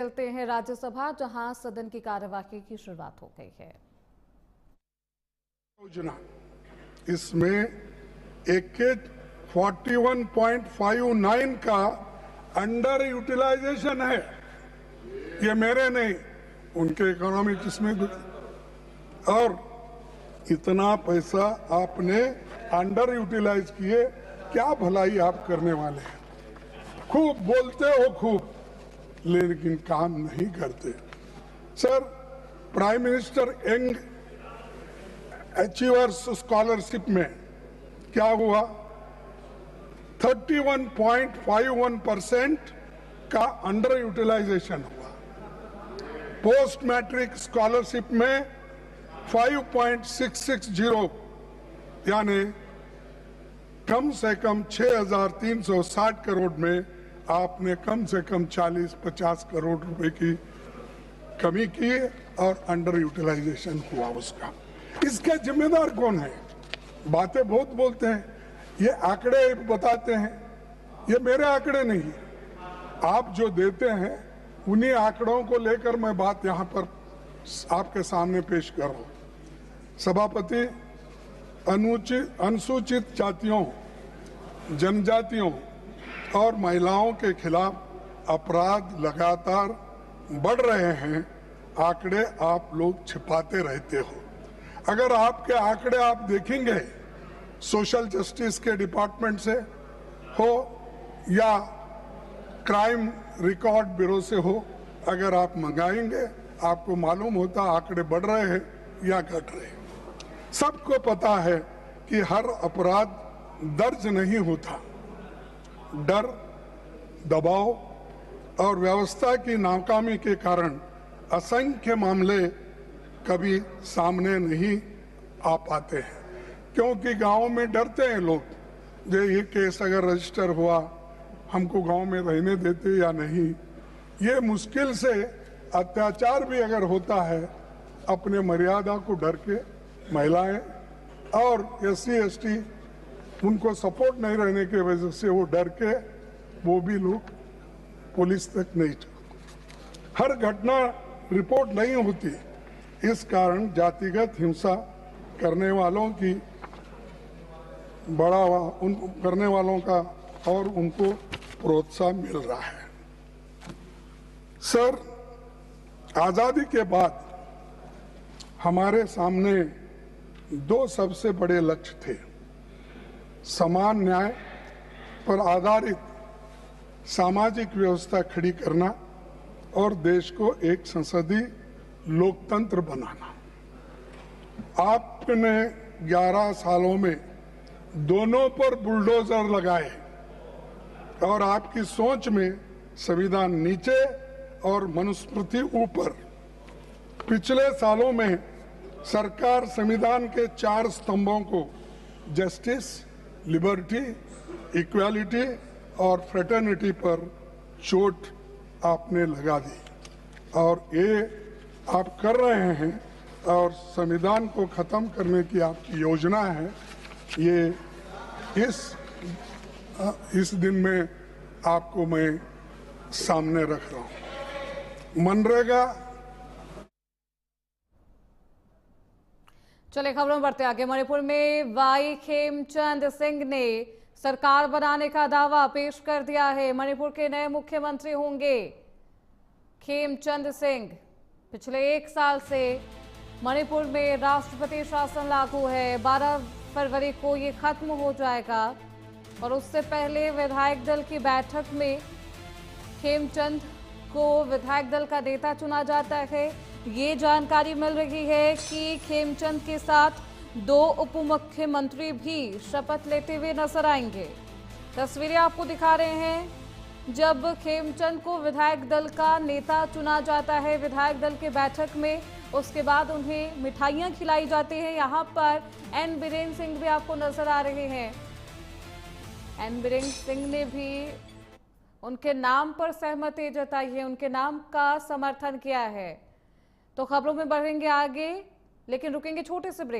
चलते हैं राज्यसभा, जहां सदन की कार्यवाही की शुरुआत हो गई है। योजना इसमें एक 41.59 का अंडर यूटिलाइजेशन है। ये मेरे नहीं, उनके इकोनॉमिक्स में। और इतना पैसा आपने अंडर यूटिलाइज किए, क्या भलाई आप करने वाले हैं? खूब बोलते हो खूब, लेकिन काम नहीं करते। Sir, prime minister young achievers scholarship में क्या हुआ? 31.51% का अंडर यूटिलाइजेशन हुआ। पोस्ट मैट्रिक स्कॉलरशिप में 5.660 यानी कम से कम 6,360 करोड़ में आपने कम से कम 40-50 करोड़ रुपए की कमी की और अंडर यूटिलाइजेशन हुआ उसका। इसके जिम्मेदार कौन है? बातें बहुत बोलते हैं, ये आंकड़े बताते हैं। ये मेरे आंकड़े नहीं, आप जो देते हैं उन्हीं आंकड़ों को लेकर मैं बात यहां पर आपके सामने पेश कर रहा हूं। सभापति, अनुसूचित जातियों, जनजातियों और महिलाओं के खिलाफ अपराध लगातार बढ़ रहे हैं। आंकड़े आप लोग छिपाते रहते हो। अगर आपके आंकड़े आप देखेंगे सोशल जस्टिस के डिपार्टमेंट से हो या क्राइम रिकॉर्ड ब्यूरो से हो, अगर आप मंगाएंगे आपको मालूम होता आंकड़े बढ़ रहे हैं या घट रहे हैं। सबको पता है कि हर अपराध दर्ज नहीं होता। डर, दबाव और व्यवस्था की नाकामी के कारण असंख्य मामले कभी सामने नहीं आ पाते हैं, क्योंकि गांव में डरते हैं लोग। ये केस अगर रजिस्टर हुआ, हमको गांव में रहने देते या नहीं। ये मुश्किल से अत्याचार भी अगर होता है, अपने मर्यादा को डर के महिलाएं और SC ST उनको सपोर्ट नहीं रहने की वजह से वो डर के वो भी लोग पुलिस तक नहीं जाते। हर घटना रिपोर्ट नहीं होती, इस कारण जातिगत हिंसा करने वालों की करने वालों का और उनको प्रोत्साहन मिल रहा है। सर, आजादी के बाद हमारे सामने दो सबसे बड़े लक्ष्य थे। समान न्याय पर आधारित सामाजिक व्यवस्था खड़ी करना और देश को एक संसदीय लोकतंत्र बनाना। आपने 11 सालों में दोनों पर बुलडोजर लगाए और आपकी सोच में संविधान नीचे और मनुस्मृति ऊपर। पिछले सालों में सरकार संविधान के 4 स्तंभों को जस्टिस, लिबर्टी, इक्वालिटी और फ्रेटर्निटी पर चोट आपने लगा दी और ये आप कर रहे हैं। और संविधान को खत्म करने की आपकी योजना है। ये इस दिन में आपको मैं सामने रख रहा हूं। मनरेगा। चलिए खबरों में बढ़ते आगे। मणिपुर में वाई खेमचंद सिंह ने सरकार बनाने का दावा पेश कर दिया है। मणिपुर के नए मुख्यमंत्री होंगे खेमचंद सिंह। पिछले 1 साल से मणिपुर में राष्ट्रपति शासन लागू है। 12 फरवरी को ये खत्म हो जाएगा और उससे पहले विधायक दल की बैठक में खेमचंद को विधायक दल का नेता चुना जाता है। ये जानकारी मिल रही है कि खेमचंद के साथ 2 उप मुख्यमंत्री भी शपथ लेते हुए नजर आएंगे। तस्वीरें आपको दिखा रहे हैं जब खेमचंद को विधायक दल का नेता चुना जाता है विधायक दल के बैठक में। उसके बाद उन्हें मिठाइयां खिलाई जाती हैं। यहाँ पर एन बीरेन सिंह भी आपको नजर आ रहे हैं। एन बीरेन सिंह ने भी उनके नाम पर सहमति जताई है, उनके नाम का समर्थन किया है। तो खबरों में बढ़ेंगे आगे, लेकिन रुकेंगे छोटे से ब्रेक।